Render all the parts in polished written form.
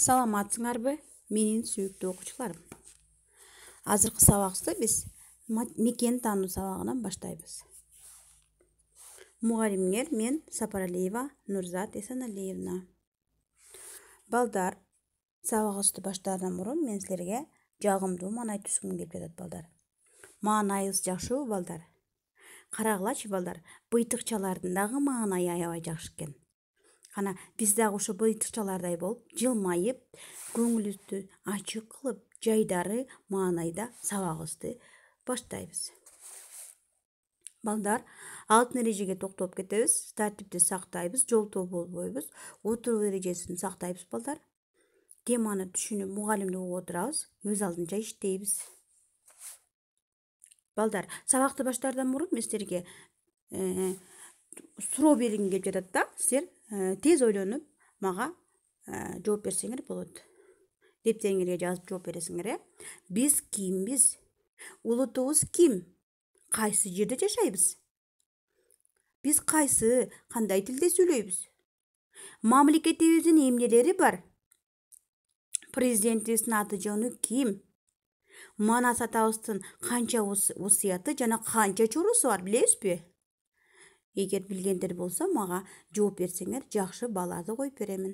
Саламатсыңарбы, менин сүйүктүү окуучуларым. Азыркы сабакты биз мекен таануу сабагынан баштайбыз. Мугалимиңер мен Сапаралиева Нурзат Эсеналиевна. Балдар, сабагыбызды баштаардан мурун мен силерге жагымдуу маанай түзгүм келип жатат балдар. Маанайыбыз жакшыбы балдар? Карагылачы балдар, быйтыкчалардын дагы маанайы аябай жакшы экен. Кана биз дагы ошо быйтыкчалардай болуп, жылмайып, көңүлүбүздү ачык кылып, жайдары маанайда сабагыбызды баштайбыз. Балдар, алтын эрежеге токтолуп кетебиз, тартипти сактайбыз, жолтоо болбойбуз, отуруу эрежесин сактайбыз балдар. Теманы түшүнүп, мугалимди угуп отурабыз, өз алдынча иштейбиз. Балдар, сабакты баштаардан мурун мен силерге суроо бергим келип жатат да, силер тез ойлонуп мага жооп берсеңер болот. Дептериңерге жазып жооп бересиңер. Биз кимбиз? Улутубуз ким? Кайсы жерде жашайбыз? Биз кайсы, кандай тилде сүйлөйбүз? Мамлекетибиздин эмнелери бар? Президентибиздин аты жөнү ким? Манас атабыздын канча усуяты жана канча чорусу бар, билесизби? Эгер билгендер болсо, мага жооп берсеңер, жакшы балларды коюп беремин.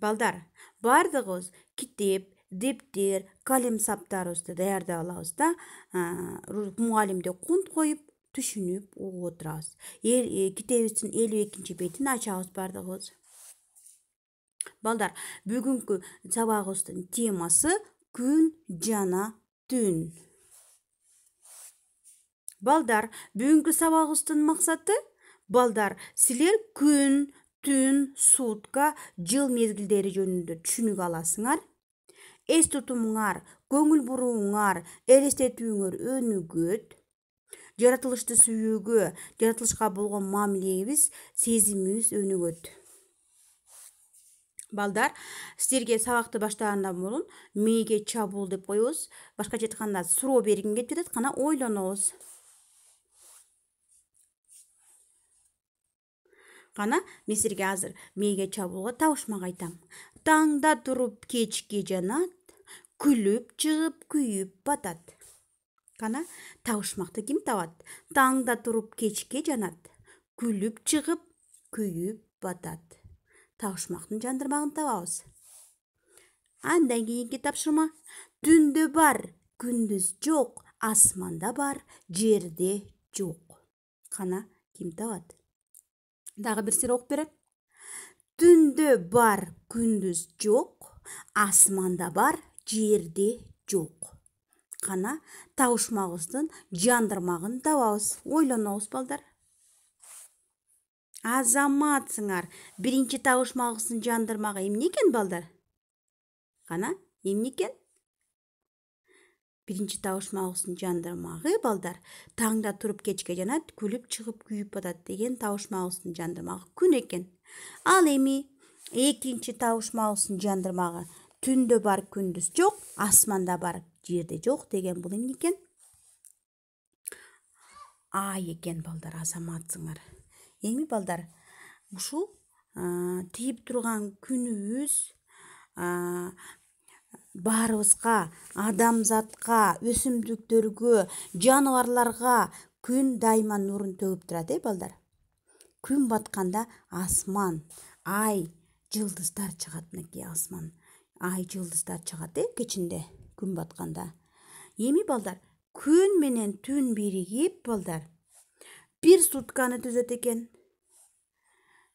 Балдар, бардыгыбыз китеп, дептер, калем саптарыбызды даярдап алабыз да, мугалимди кунт коюп, түшүнүп, угуп отурабыз. Китебибиздин 52 бетин ачабыз бардыгыбыз. Балдар, бүгүнкү сабагыбыздын темасы күн жана түн. Балдар, бүгүнкү сабагыбыздын максаты балдар, силер күн, түн, сутка, жыл мезгилдери жөнүндө түшүнүк аласыңар. Эс тутумуңар, көңүл бурууңар, элестетүүңөр өнүгөт. Жаратылышты сүйүүгө, жаратылышка болгон мамилебиз, сезимибиз өнүгөт. Балдар, силерге сабакты баштаардан мурун мээге чабуул деп коебуз. Башкача айтканда суроо бергим келип жатат, кана ойлонобуз. Кана мен силерге азыр мээге чабуулга табышмак айтам. Таңда туруп кечке жанат, күлүп чыгып күйүп батат. Кана табышмакты ким табат? Таңда туруп кечке жанат, күлүп чыгып күйүп батат. Табышмактын жандырмагын табабыз. Андан кийинки тапшырма. Түндө бар, күндүз жок, асманда бар, жерде жок. Кана ким табат? Дагы бир сыйра окуп берем. Түндө бар, күндүз жок, асманда бар, жерде жок. Кана табышмагыбыздын жандырмагын табабыз. Ойлонобуз балдар. Азаматсыңар. Биринчи табышмагыбыздын жандырмагы эмне экен балдар? Кана, эмне экен? Биринчи табышмагыбыздын жандырмагы балдар, таңда туруп кечке жанат, күлүп чыгып күйүп батат деген табышмагыбыздын жандырмагы күн экен. Ал эми экинчи табышмагыбыздын жандырмагы түндө бар, күндүз жок, асманда бар, жерде жок деген бул эмне экен? Ай экен балдар, азаматсыңар. Эми балдар, ушул тийип турган күнүбүз баарыбызга, адамзатка, өсүмдүктөргө, жаныбарларга күн дайыма нурун төгүп турат, балдар. Күн батканда асман, ай, жылдыздар чыгат, мынакей асман, ай, жылдыздар чыгат, кечинде күн батканда. Эми балдар, күн менен түн биригип балдар, бир сутканы түзөт экен.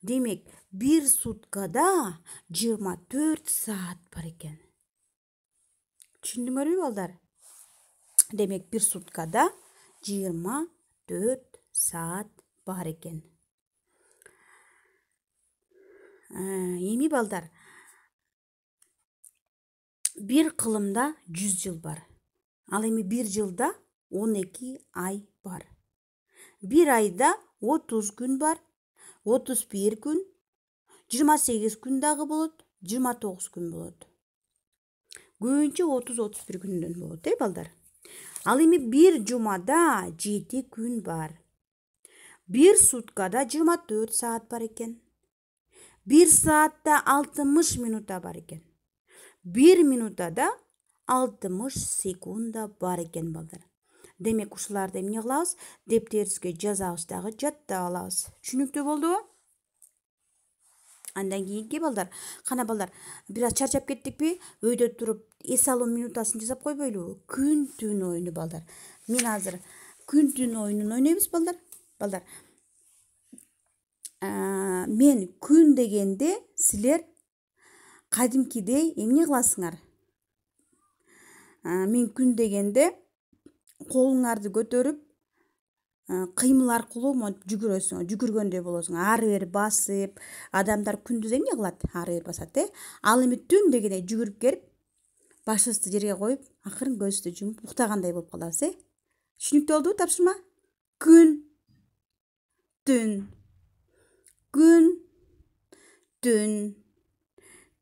Демек, бир суткада 24 саат бар экен. Түшүндүңөрбү балдар? Демек, бир суткада 24 саат бар экен. Эми балдар, бир кылымда 100 жыл бар. Ал эми бир жылда 12 ай бар. Бир айда 30 күн бар, 31 күн, 28 күн дагы болот, 29 күн болот. Көбүнчө 30-31 күндөн болот, балдар. Ал эми бир жумада 7 күн бар. Бир суткада 24 саат бар экен. 1 saatта 60 минута бар екен. 1 минутада 60 секунда бар екен балдар. Демек ушуларды эмне кылабыз? Дептерибизге жазабыз дагы жаттап алабыз. Түшүнүктүү болдубу? Андан кийинки балдар, кана балдар, бир аз чарчап кеттикпи? Өйдө туруп эс алуу минутасын жасап койбойлубу? Күн түн оюну балдар. Мен азыр күн түн оюнун ойнойбуз балдар. Балдар, мен күн дегенде силер кадимкидей эмне кыласыңар? Мен күн дегенде колуңарды көтөрүп кыймыл аркылуу жүгүрөсүңөр, жүгүргөндөй болосуңар. Ары бери басып, адамдар күндүз эмне кылат? Ары бери басат, Ал эми түн дегенде жүгүрүп келип, башыбызды жерге коюп, акырын көздү жумуп уктагандай болуп калабыз, Түшүнүктүү болдубу тапшырма? Күн, түн, күн, түн,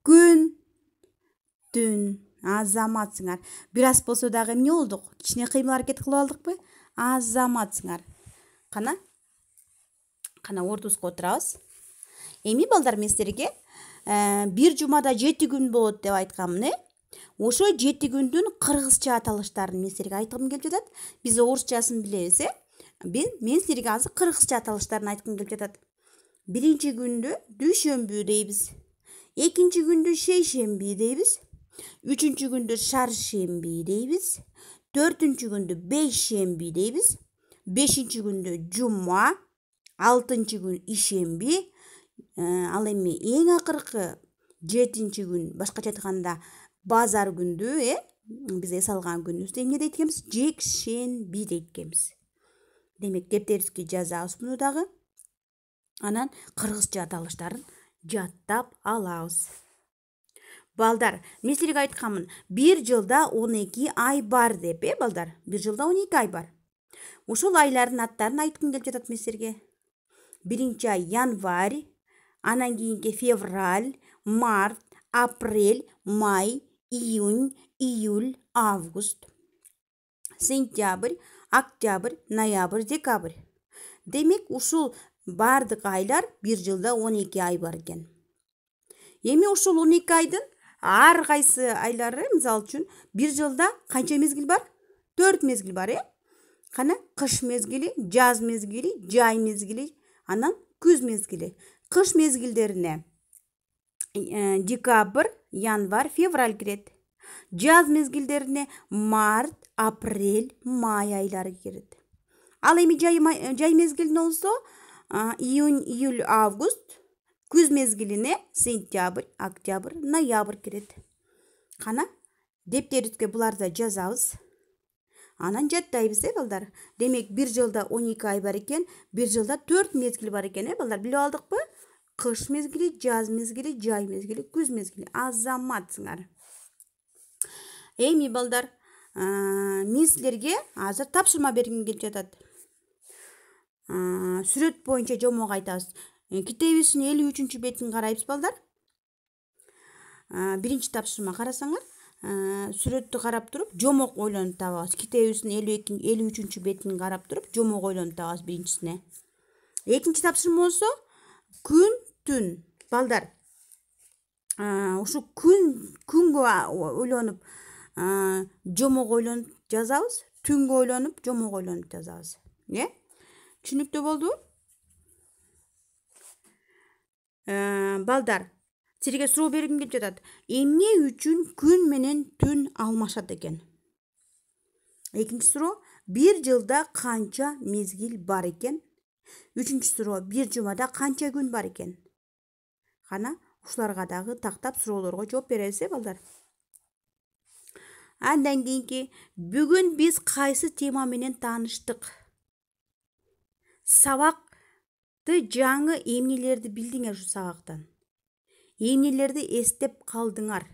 күн, түн. Азаматсыңар. Бир аз болсо дагы эмне болдук? Кичине кыймыл аракет кылып алдыкпы? Азаматсыңар. Кана ордубузга отурабыз. Эми балдар, мен силерге бир жумада 7 күн болот деп айтканмын, Ошо 7 күндүн кыргызча аталыштарын мен силерге айткым келип жатат. Биз орусчасын билебиз, Мен силерге азыр кыргызча аталыштарын айткым келип жатат. Биринчи күндү дүйшөмбү дейбиз. Экинчи күндү шейшемби дейбиз. Үчүнчү күндү шаршемби дейбиз. Төртүнчү күндү бейшемби дейбиз. Бешинчи күндү жума. Алтынчы күн ишемби. Ал эми эң акыркы 7-нчи күн, башкача айтканда базар күндү, биз эс алган күнүбүздү эмне дейт экенбиз? Жекшемби дейт экенбиз. Демек дептерибизге жазабыз муну дагы. Анан кыргызча аталыштарын жаттап алабыз. Балдар, мен силерге айтканмын, бир жылда 12 ай бар деп, балдар? Бир жылда 12 ай бар. Ошол айлардын аттарын айткым келип жатат мен силерге. Биринчи ай январь, анан кийинки февраль, март, апрель, май, июнь, июль, август, сентябрь, октябрь, ноябрь, декабрь. Демек ушул бардык айлар бир жылда 12 ай бар экен. Эми ушул 12 айдын ар кайсы айлары, мисалы үчүн, бир жылда канча мезгил бар? 4 мезгил бар, Кана кыш мезгили, жаз мезгили, жай мезгили, анан күз мезгили. Кыш мезгилдерине декабрь, январь, февраль кирет. Жаз мезгилдерине март, апрель, май айлары кирет. Ал эми жай мезгилине болсо июнь, июль, август, күз мезгилине сентябрь, октябрь, ноябрь кирет. Кана дептерибизге буларды жазабыз. Анан жаттайбыз, балдар. Демек бир жылда 12 ай бар экен, бир жылда 4 мезгил бар экен, балдар. Билип алдыкпы? Кыш мезгили, жаз мезгили, жай мезгили, күз мезгили. Азаматсыңар. Эми балдар, мен силерге азыр тапшырма бергим келип жатат. Сүрөт боюнча жомок айтабыз. Китебибиздин 53-чү бетин карайбыз, балдар. Биринчи тапшырма карасаңар, сүрөттү карап туруп жомок ойлонуп табабыз. Китебибиздин 53-чү бетин карап туруп жомок ойлонуп табабыз биринчисине. Экинчи тапшырма болсо күн, түн. Балдар, ушу күнгө ойлонуп, жомок ойлонуп жазабыз, түнгө ойлонуп, жомок ойлонуп жазабыз. Түшүнүктүү болду? Балдар, силерге суроо бергим келип жатат. Эмне үчүн күн менен түн алмашат экен? Экинчи суроо, бир жылда канча мезгил бар экен? Үчүнчү суроо, бир жумада канча күн бар экен? Кана ушуларга дагы тактап суроолорго жооп беребиз, балдар. Андан кийинки, бүгүн биз кайсы тема менен тааныштык? Сабакты жаңы эмнелерди билдиңер ушу сабактан? Эмнелерди эстеп калдыңар?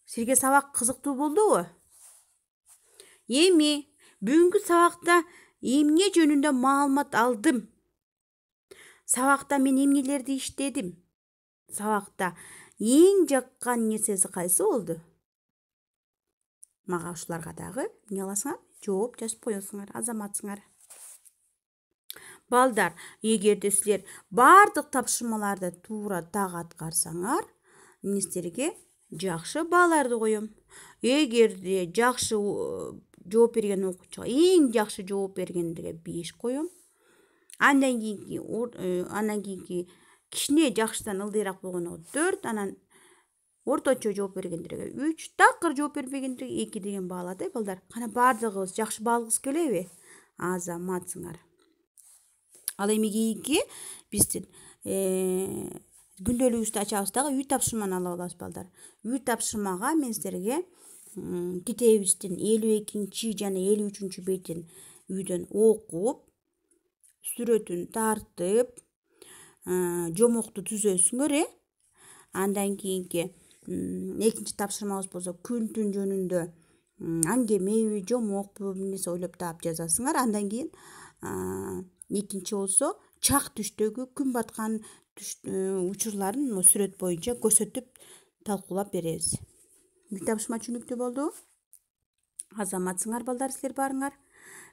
Силерге сабак кызыктуу болдубу? Эми бүгүнкү сабакта эмне жөнүндө маалымат алдым? Сабакта мен эмнелерди иштедим? Сабакта эң жаккан нерсеси кайсы болду? Мага ушуларга дагы эмне кыласыңар? Жооп жазып коесуңар, азаматсыңар. Балдар, эгерде силер бардык тапшырмаларды туура так аткарсаңар, мен силерге жакшы бааларды коем. Эгерде жакшы жооп берген окуучуга эң жакшы жооп бергендерге 5 коем. Андан кийинки кичине жакшыдан ылдыйраак болгондо 4, анан орточо жооп бергендерге 3, такыр жооп бербегендерге 2 деген баалады балдар. Кана бардыгыбыз жакшы баалгыбыз келеби? Азаматсыңар. Ал эми кийинки биздин күндөлүгүбүздү ачабыз дагы үй тапшырманы ала алабыз балдар. Үй тапшырмага мен силерге китебибиздин 52 жана 53 бетин үйдөн окуп, сүрөтүн тартып, жомокту түзөсүңөр. Андан кийинки экинчи тапшырмабыз болсо күндүн жөнүндө аңгемеби, жомокпу бир нерсе ойлоп таап жазасыңар. Андан кийин экинчи болсо чак түштөгү күн баткан учурларын сүрөт боюнча көрсөтүп талкуулап беребиз. Үй тапшырма түшүнүктүү болду. Азаматсыңар балдар силер барыңар.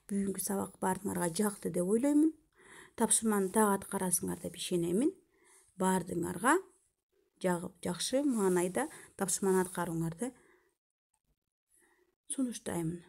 Бүгүнкү сабак баарыңарга жакты деп ойлоймун. Тапшырманы так аткарасыңар деп ишенемин. Баардыгыңарга жакшы маанайда тапшырманы аткарууңарды сунуштаймын.